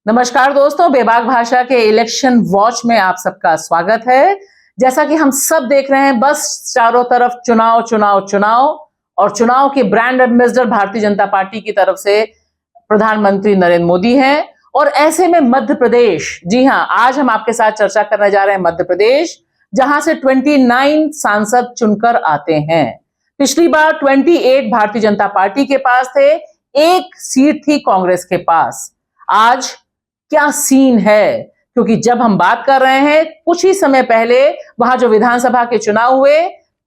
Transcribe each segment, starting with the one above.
नमस्कार दोस्तों, बेबाक भाषा के इलेक्शन वॉच में आप सबका स्वागत है। जैसा कि हम सब देख रहे हैं, बस चारों तरफ चुनाव चुनाव चुनाव और चुनाव के brand ambassador Bharatiya Janata party की तरफ से प्रधानमंत्री नरेंद्र मोदी हैं। और ऐसे में मध्य प्रदेश, जी हां, आज हम आपके साथ चर्चा करने जा रहे हैं मध्य प्रदेश, जहां से 29 सांसद चुनकर आते हैं। पिछली बार 28 भारतीय जनता पार्टी के पास थे, एक सीट थी कांग्रेस के पास। आज क्या सीन है, क्योंकि जब हम बात कर रहे हैं कुछ ही समय पहले वहां जो विधानसभा के चुनाव हुए,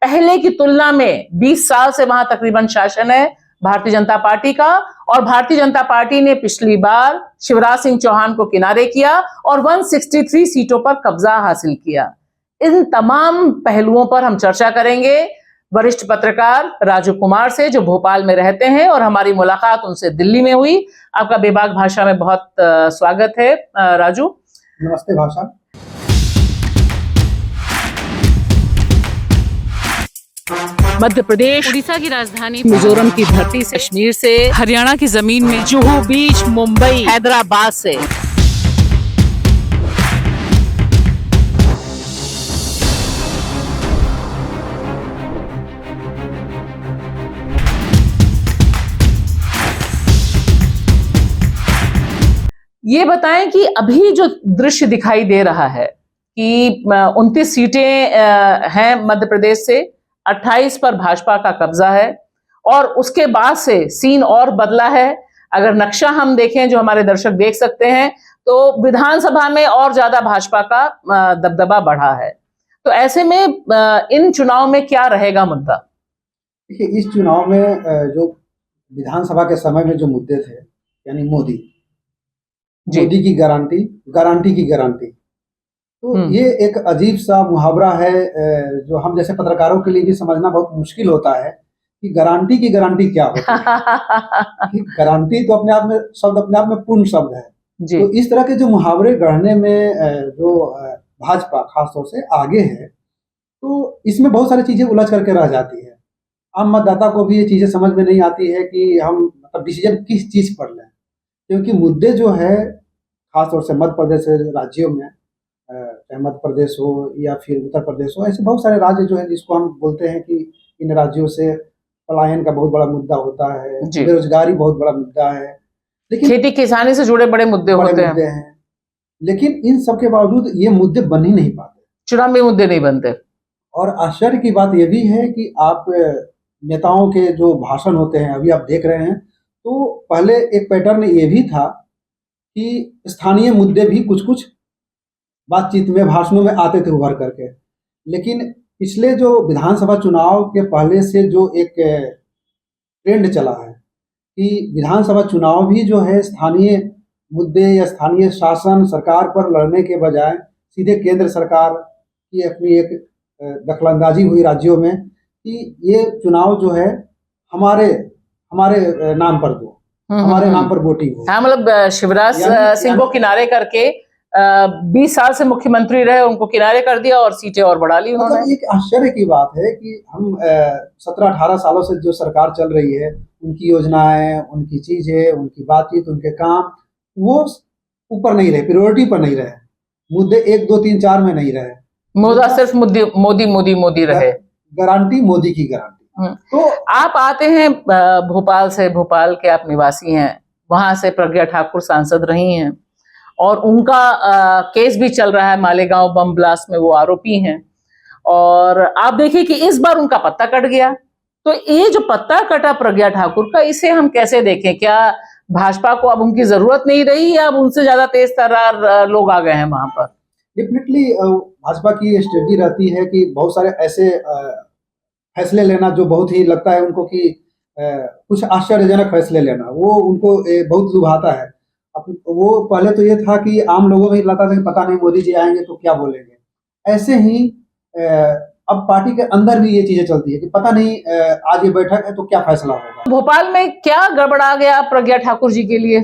पहले की तुलना में 20 साल से वहां तकरीबन शासन है भारतीय जनता पार्टी का, और भारतीय जनता पार्टी ने पिछली बार शिवराज सिंह चौहान को किनारे किया और 163 सीटों पर कब्जा हासिल किया। इन तमाम पहलुओं पर हम चर्चा करेंगे वरिष्ठ पत्रकार राजू कुमार से, जो भोपाल में रहते हैं, और हमारी मुलाकात उनसे दिल्ली में हुई। आपका बेबाक भाषा में बहुत स्वागत है राजू। नमस्ते भाषा। मध्य प्रदेश, उड़ीसा की राजधानी मिजोरम की धरती से, कश्मीर से, हरियाणा की जमीन में, जुहू बीच, मुंबई, हैदराबाद से, ये बताएं कि अभी जो दृश्य दिखाई दे रहा है कि 29 सीटें हैं मध्य प्रदेश से, 28 पर भाजपा का कब्जा है, और उसके बाद से सीन और बदला है। अगर नक्शा हम देखें, जो हमारे दर्शक देख सकते हैं, तो विधानसभा में और ज्यादा भाजपा का दबदबा बढ़ा है। तो ऐसे में इन चुनाव में क्या रहेगा मुद्दा? देखिए, इस चुनाव में जो विधानसभा के समय में जो मुद्दे थे, यानी मोदी की गारंटी की गारंटी, तो ये एक अजीब सा मुहावरा है जो हम जैसे पत्रकारों के लिए भी समझना बहुत मुश्किल होता है कि गारंटी की गारंटी क्या होती है। गारंटी तो अपने आप में पूर्ण शब्द है। तो इस तरह के जो मुहावरे गढ़ने में जो भाजपा खासतौर से आगे है, तो इसमें बहुत सारी चीजें उलझ करके रह जाती है। आम मतदाता को भी ये चीजें समझ में नहीं आती है कि हम मतलब डिसीजन किस चीज पर लें, क्योंकि मुद्दे जो है खासतौर से मध्य प्रदेश राज्यों में, चाहे मध्य प्रदेश हो या फिर उत्तर प्रदेश हो, ऐसे बहुत सारे राज्य जो है जिसको हम बोलते हैं कि इन राज्यों से पलायन का बहुत बड़ा मुद्दा होता है, बेरोजगारी बहुत बड़ा मुद्दा है, लेकिन खेती किसानी से जुड़े बड़े मुद्दे होते हैं। लेकिन इन सब के बावजूद ये मुद्दे बन ही नहीं पाते, चुनाव में मुद्दे नहीं बनते। और आश्चर्य की बात यह भी है कि आप नेताओं के जो भाषण होते हैं, अभी आप देख रहे हैं, तो पहले एक पैटर्न ये भी था कि स्थानीय मुद्दे भी कुछ कुछ बातचीत में, भाषणों में आते थे उभर करके। लेकिन पिछले जो विधानसभा चुनाव के पहले से जो एक ट्रेंड चला है कि विधानसभा चुनाव भी जो है स्थानीय मुद्दे या स्थानीय शासन सरकार पर लड़ने के बजाय सीधे केंद्र सरकार की अपनी एक दखलंदाजी हुई राज्यों में कि ये चुनाव जो है हमारे नाम पर दो, हमारे नाम पर वोटिंग हो। हाँ, मतलब शिवराज सिंह को किनारे करके 20 साल से मुख्यमंत्री रहे, उनको किनारे कर दिया और सीटें और बढ़ा ली उन्होंने। मतलब एक आश्चर्य की बात है कि हम 17-18 सालों से जो सरकार चल रही है, उनकी योजनाएं, उनकी चीजें, उनकी बातचीत, उनके काम, वो ऊपर नहीं रहे, प्रायोरिटी पर नहीं रहे, मुद्दे 1, 2, 3, 4 में नहीं रहे। सिर्फ मोदी रहे। गारंटी, मोदी की गारंटी। तो आप आते हैं भोपाल से, भोपाल के आप निवासी हैं, वहां से प्रज्ञा ठाकुर सांसद रही हैं, और उनका केस भी चल रहा है, मालेगांव बम ब्लास्ट में वो आरोपी हैं। और आप देखिए कि इस बार उनका पत्ता कट गया। तो ये जो पत्ता कटा प्रज्ञा ठाकुर का, इसे हम कैसे देखें? क्या भाजपा को अब उनकी जरूरत नहीं रही, या अब उनसे ज्यादा तेज तर्रार लोग आ गए हैं वहां पर? डेफिनेटली भाजपा की स्ट्रेटजी रहती है कि बहुत सारे ऐसे फैसले लेना जो बहुत ही लगता है उनको कि कुछ आश्चर्यजनक फैसले लेना, वो उनको बहुत लुभाता है। वो पहले तो ये था कि आम लोगों में लगता था कि पता नहीं मोदी जी आएंगे तो क्या बोलेंगे। ऐसे ही अब पार्टी के अंदर भी ये चीजें चलती है कि पता नहीं आज ये बैठक है तो क्या फैसला होगा। भोपाल में क्या गड़बड़ा गया प्रज्ञा ठाकुर जी के लिए?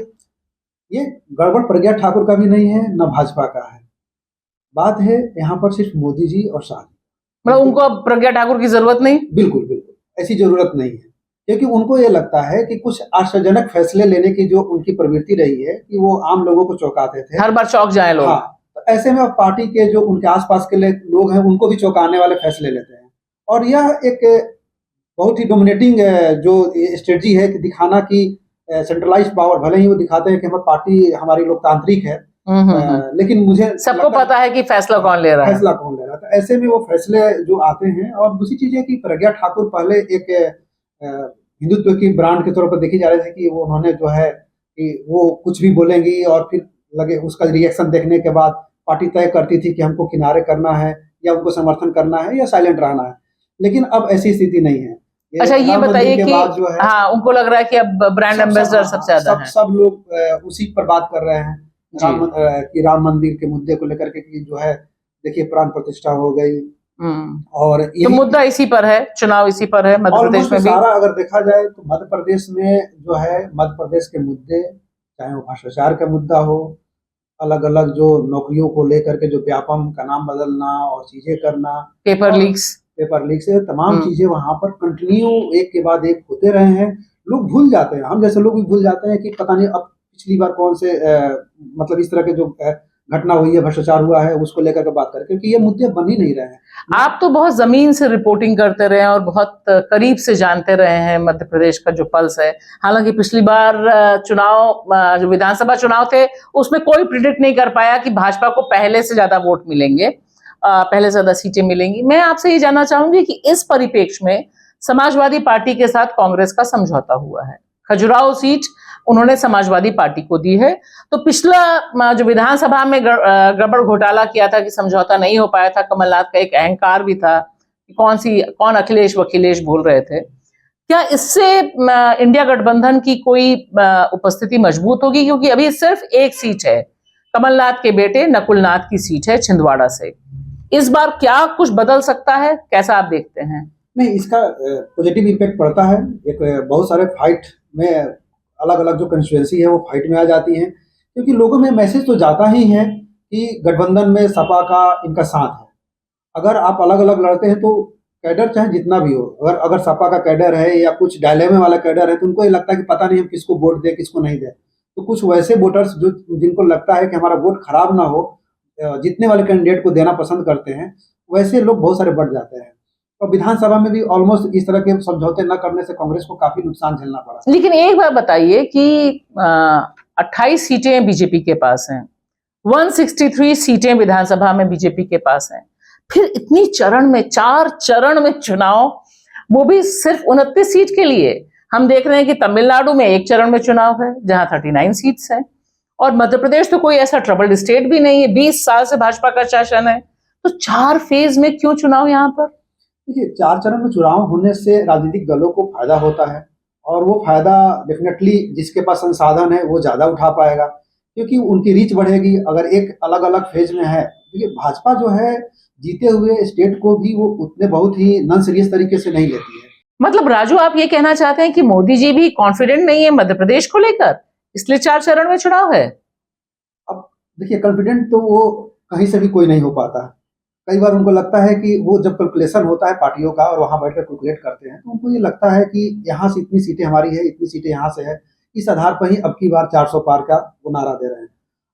ये गड़बड़ प्रज्ञा ठाकुर का भी नहीं है, न भाजपा का है। बात है यहाँ पर सिर्फ मोदी जी और शाह जी। मतलब उनको अब प्रज्ञा ठाकुर की जरूरत नहीं? बिल्कुल बिल्कुल, ऐसी जरूरत नहीं है। क्योंकि उनको ये लगता है कि कुछ आशाजनक फैसले लेने की जो उनकी प्रवृत्ति रही है कि वो आम लोगों को चौंकाते थे, हर बार चौंक जाए लोग। हाँ, तो ऐसे में अब पार्टी के जो उनके आसपास के लोग हैं उनको भी चौंकाने वाले फैसले लेते हैं। और यह एक बहुत ही डोमिनेटिंग जो स्ट्रेटजी है कि दिखाना कि सेंट्रलाइज्ड पावर, भले ही वो दिखाते हैं कि हमारी पार्टी हमारी लोकतांत्रिक है, लेकिन मुझे सबको पता है कि फैसला कौन ले रहा है, फैसला कौन ले रहा है। तो ऐसे में वो फैसले जो आते हैं। और दूसरी चीज है कि प्रज्ञा ठाकुर पहले एक हिंदुत्व की ब्रांड के तौर पर देखी जा रही थी कि वो उन्होंने जो है कि वो कुछ भी बोलेंगी और फिर लगे उसका रिएक्शन देखने के बाद पार्टी तय करती थी कि हमको किनारे करना है या उनको समर्थन करना है या साइलेंट रहना है। लेकिन अब ऐसी स्थिति नहीं है। अच्छा, ये बताइए कि हाँ, उनको लग रहा है कि अब ब्रांड एम्बेसडर सबसे ज्यादा हैं। सब लोग उसी पर बात कर रहे हैं राम मंदिर के मुद्दे को लेकर के कि जो है देखिए प्राण प्रतिष्ठा हो गई। और तो मुद्दा इसी पर है, चुनाव इसी पर है मध्य प्रदेश में भी। सारा अगर देखा जाए तो मध्य प्रदेश में जो है मध्य प्रदेश के मुद्दे, चाहे वो भ्रष्टाचार का मुद्दा हो, अलग अलग जो नौकरियों को लेकर के जो व्यापम का नाम बदलना और चीजें करना, पेपर लीक्स से तमाम चीजें वहां पर कंटिन्यू एक के बाद एक होते रहे हैं। लोग भूल जाते हैं, हम जैसे लोग भी भूल जाते हैं कि पता नहीं अब पिछली बार कौन से मतलब इस तरह के जो घटना हुई है, भ्रष्टाचार हुआ है, उसको लेकर के बात करें, क्योंकि ये मुद्दे बन ही नहीं रहे हैं। आप तो बहुत जमीन से रिपोर्टिंग करते रहे हैं और बहुत करीब से जानते रहे हैं मध्य प्रदेश का जो पल्स है। हालांकि पिछली बार चुनाव, जो विधानसभा चुनाव थे, उसमें कोई प्रिडिक्ट नहीं कर पाया कि भाजपा को पहले से ज्यादा वोट मिलेंगे, पहले से ज्यादा सीटें मिलेंगी। मैं आपसे ये जानना चाहूंगी कि इस परिप्रेक्ष्य में समाजवादी पार्टी के साथ कांग्रेस का समझौता हुआ है, खजुराहो सीट उन्होंने समाजवादी पार्टी को दी है। तो पिछला जो विधानसभा में गड़बड़ घोटाला किया था कि समझौता नहीं हो पाया था, कमलनाथ का एक अहंकार भी था कि कौन अखिलेश वखिलेश बोल रहे थे। क्या इससे इंडिया गठबंधन की कोई उपस्थिति मजबूत होगी? क्योंकि अभी सिर्फ एक सीट है, कमलनाथ के बेटे नकुलनाथ की सीट है छिंदवाड़ा से। इस बार क्या कुछ बदल सकता है, कैसा आप देखते हैं? नहीं, इसका पॉजिटिव इम्पैक्ट पड़ता है। एक बहुत सारे फाइट में अलग अलग जो कंस्टिट्यूएंसी है वो फाइट में आ जाती हैं, क्योंकि लोगों में मैसेज तो जाता ही है कि गठबंधन में सपा का इनका साथ है। अगर आप अलग अलग लड़ते हैं तो कैडर चाहे जितना भी हो, अगर सपा का कैडर है या कुछ डायलेमे वाला कैडर है तो उनको ये लगता है कि पता नहीं हम किसको वोट दें किसको नहीं दें। तो कुछ वैसे वोटर्स जो जिनको लगता है कि हमारा वोट खराब ना हो, जितने वाले कैंडिडेट को देना पसंद करते हैं, वैसे लोग बहुत सारे बढ़ जाते हैं। और विधानसभा में भी ऑलमोस्ट इस तरह के समझौते न करने से कांग्रेस को काफी नुकसान झेलना पड़ा। लेकिन एक बात बताइए कि 28 सीटें बीजेपी के पास हैं, 163 सीटें विधानसभा में बीजेपी के पास हैं, फिर इतनी चार चरण में चुनाव, वो भी सिर्फ 29 सीट के लिए। हम देख रहे हैं कि तमिलनाडु में एक चरण में चुनाव है जहां 39 सीट्स हैं, और मध्य प्रदेश तो कोई ऐसा ट्रबल्ड स्टेट भी नहीं है, 20 साल से भाजपा का शासन है। तो 4 फेज में क्यों चुनाव यहाँ पर? देखिए, 4 चरण में चुनाव होने से राजनीतिक दलों को फायदा होता है, और वो फायदा डेफिनेटली जिसके पास संसाधन है वो ज्यादा उठा पाएगा, क्योंकि उनकी रीच बढ़ेगी। अगर एक अलग अलग फेज में है, देखिए भाजपा जो है जीते हुए स्टेट को भी वो उतने बहुत ही नॉन सीरियस तरीके से नहीं लेती है। मतलब राजू, आप ये कहना चाहते हैं कि मोदी जी भी कॉन्फिडेंट नहीं है मध्य प्रदेश को लेकर, इसलिए 4 चरण में चुनाव है? अब देखिए, कॉन्फिडेंट तो वो कहीं से भी कोई नहीं हो पाता। कई बार उनको लगता है कि वो जब कैलकुलेशन होता है पार्टियों का और वहां बैठकर कैलकुलेट करते हैं, तो उनको ये लगता है कि यहाँ से इतनी सीटें हमारी है, इतनी सीटें यहाँ से है, इस आधार पर ही अब की बार 400 पार का वो नारा दे रहे हैं।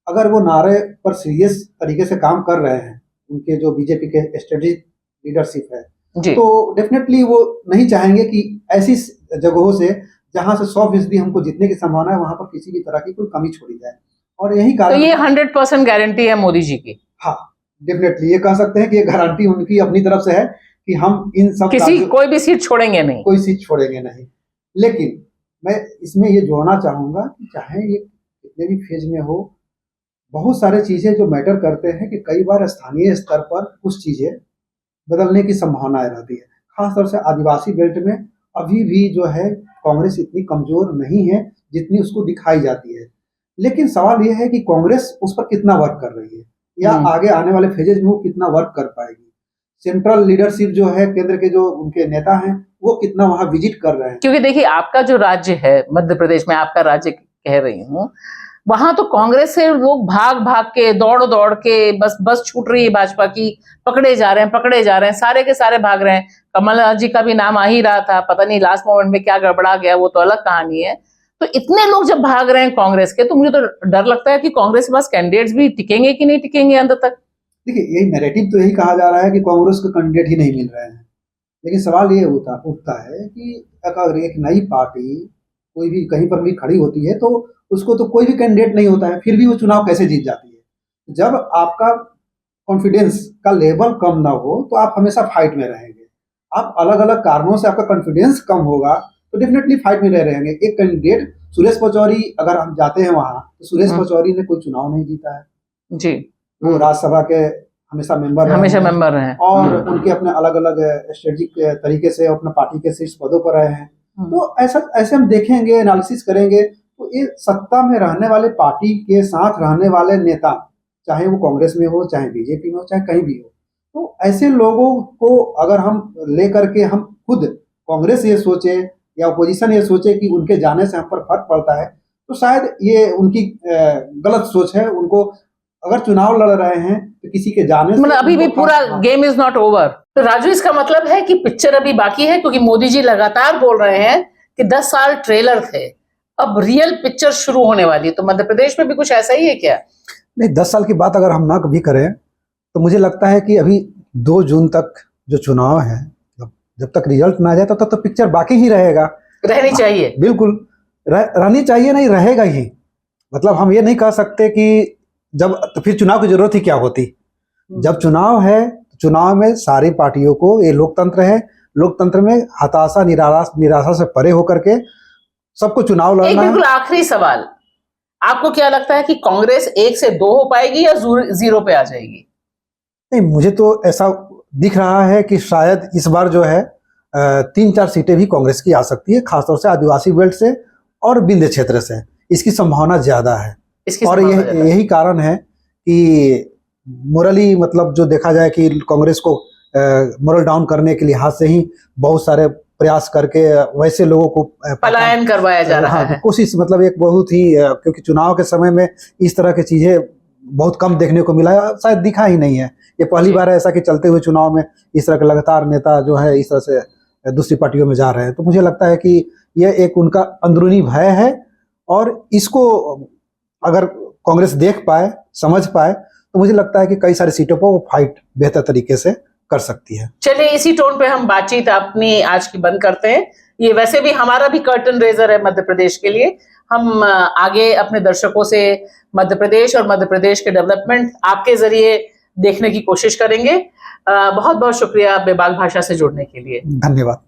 अगर वो नारे पर सीरियस तरीके से काम कर रहे हैं, उनके जो बीजेपी के स्ट्रेटेजिक लीडरशिप है, तो डेफिनेटली वो नहीं चाहेंगे कि ऐसी जगहों से जहां से 100% हमको जीतने की संभावना है, वहां पर किसी भी तरह की कोई कमी छोड़ी जाए। और यही कारण, तो ये 100% गारंटी है मोदी जी की? हाँ, डेफिनेटली ये कह सकते हैं कि ये गारंटी उनकी अपनी तरफ से है कि हम इन सब कोई भी सीट छोड़ेंगे नहीं, कोई सीट छोड़ेंगे नहीं। लेकिन मैं इसमें ये जोड़ना चाहूंगा कि चाहे ये कितने भी फेज में हो, बहुत सारे चीजें जो मैटर करते हैं कि कई बार स्थानीय स्तर पर कुछ चीजें बदलने की संभावनाएं रहती है। खासतौर से आदिवासी बेल्ट में अभी भी जो है कांग्रेस इतनी कमजोर नहीं है जितनी उसको दिखाई जाती है। लेकिन सवाल यह है कि कांग्रेस उस पर कितना वर्क कर रही है, या आगे आने वाले फेजेज में वो कितना वर्क कर पाएगी। सेंट्रल लीडरशिप जो है, केंद्र के जो उनके नेता हैं, वो कितना वहां विजिट कर रहे हैं। क्योंकि देखिए, आपका जो राज्य है मध्य प्रदेश में, आपका राज्य कह रही हूँ, वहां तो कांग्रेस से लोग भाग भाग के दौड़ दौड़ के बस छूट रही है भाजपा की, पकड़े जा रहे हैं, सारे के सारे भाग रहे हैं। कमल जी का भी नाम आ ही रहा था, पता नहीं लास्ट मोमेंट में क्या गड़बड़ा गया, वो तो अलग कहानी है। तो इतने लोग जब भाग रहे हैं कांग्रेस के, तो मुझे तो डर लगता है कि कांग्रेस के पास कैंडिडेट्स भी टिकेंगे कि नहीं टिकेंगे अंत तक। देखिए, यही नैरेटिव तो यही कहा जा रहा है कि कांग्रेस को कैंडिडेट ही नहीं मिल रहे हैं, लेकिन सवाल ये उठता है कि अगर एक नई पार्टी कोई भी कहीं पर भी खड़ी होती है तो उसको तो कोई भी कैंडिडेट नहीं होता है, फिर भी वो चुनाव कैसे जीत जाती है। जब आपका कॉन्फिडेंस का लेवल कम ना हो तो आप हमेशा फाइट में रहेंगे। आप अलग अलग कारणों से आपका कॉन्फिडेंस कम होगा तो डेफिनेटली फाइट में रहेंगे। एक कैंडिडेट सुरेश पचौरी, अगर हम जाते हैं वहां तो सुरेश पचौरी ने कोई चुनाव नहीं जीता है जी। वो राज्यसभा के हमेशा मेंबर रहे हैं और उनके अपने अलग अलग स्ट्रेटेजिक तरीके से अपने पार्टी के शीर्ष पदों पर रहे हैं। तो ऐसे हम देखेंगे, एनालिसिस करेंगे तो ये सत्ता में रहने वाले पार्टी के साथ रहने वाले नेता, चाहे वो कांग्रेस में हो, चाहे बीजेपी में हो, चाहे कहीं भी हो, तो ऐसे लोगों को अगर हम लेकर के हम खुद कांग्रेस ये सोचे या अपोजिशन ये सोचे कि उनके जाने से हम पर फर्क पड़ता है, तो शायद ये उनकी गलत सोच है। उनको अगर चुनाव लड़ रहे हैं तो किसी के जाने से, मतलब अभी भी पूरा गेम इज नॉट ओवर। तो राजू, इसका मतलब है कि पिक्चर अभी बाकी है, क्योंकि मोदी जी लगातार बोल रहे हैं कि 10 साल ट्रेलर थे, अब रियल पिक्चर शुरू होने वाली है। तो मध्य प्रदेश में भी कुछ ऐसा ही है क्या? नहीं, 10 साल की बात अगर हम ना कभी करें तो मुझे लगता है कि अभी 2 जून तक जो चुनाव है, जब तक रिजल्ट ना आ जाए तब तक तो पिक्चर बाकी ही रहेगा। रहनी चाहिए, बिल्कुल रहनी चाहिए, नहीं रहेगा ही। मतलब हम ये नहीं कह सकते कि जब तो फिर चुनाव की जरूरत ही क्या होती। जब चुनाव है, चुनाव में सारी पार्टियों को, ये लोकतंत्र है, लोकतंत्र में हताशा निराशा से परे होकर के सबको चुनाव लड़ना है। बिल्कुल आखिरी सवाल, आपको क्या लगता है कि कांग्रेस 1 से 2 हो पाएगी या 0 पे आ जाएगी? नहीं, मुझे तो ऐसा दिख रहा है कि शायद इस बार जो है 3-4 सीटें भी कांग्रेस की आ सकती है, खासतौर से आदिवासी बेल्ट से और विंध्य क्षेत्र से इसकी संभावना ज्यादा है। और यही कारण है कि मोरली, मतलब जो देखा जाए कि कांग्रेस को मोरल डाउन करने के लिहाज से ही बहुत सारे प्रयास करके वैसे लोगों को पलायन करवाया जा रहा है। कोशिश, मतलब एक बहुत ही, क्योंकि चुनाव के समय में इस तरह की चीजें बहुत कम देखने को मिला है, शायद दिखा ही नहीं है। ये पहली बार है ऐसा कि चलते हुए चुनाव में इस तरह के लगातार नेता जो है इस तरह से दूसरी पार्टियों में जा रहे हैं। तो मुझे लगता है कि यह एक उनका अंदरूनी भय है और इसको अगर कांग्रेस देख पाए, समझ पाए, तो मुझे लगता है कि कई सारी सीटों पर वो फाइट बेहतर तरीके से कर सकती है। चलिए, इसी टोन पे हम बातचीत अपनी आज की बंद करते हैं। ये वैसे भी हमारा भी कर्टन रेजर है मध्य प्रदेश के लिए। हम आगे अपने दर्शकों से मध्य प्रदेश और मध्य प्रदेश के डेवलपमेंट आपके जरिए देखने की कोशिश करेंगे। बहुत बहुत शुक्रिया बेबाक भाषा से जुड़ने के लिए। धन्यवाद।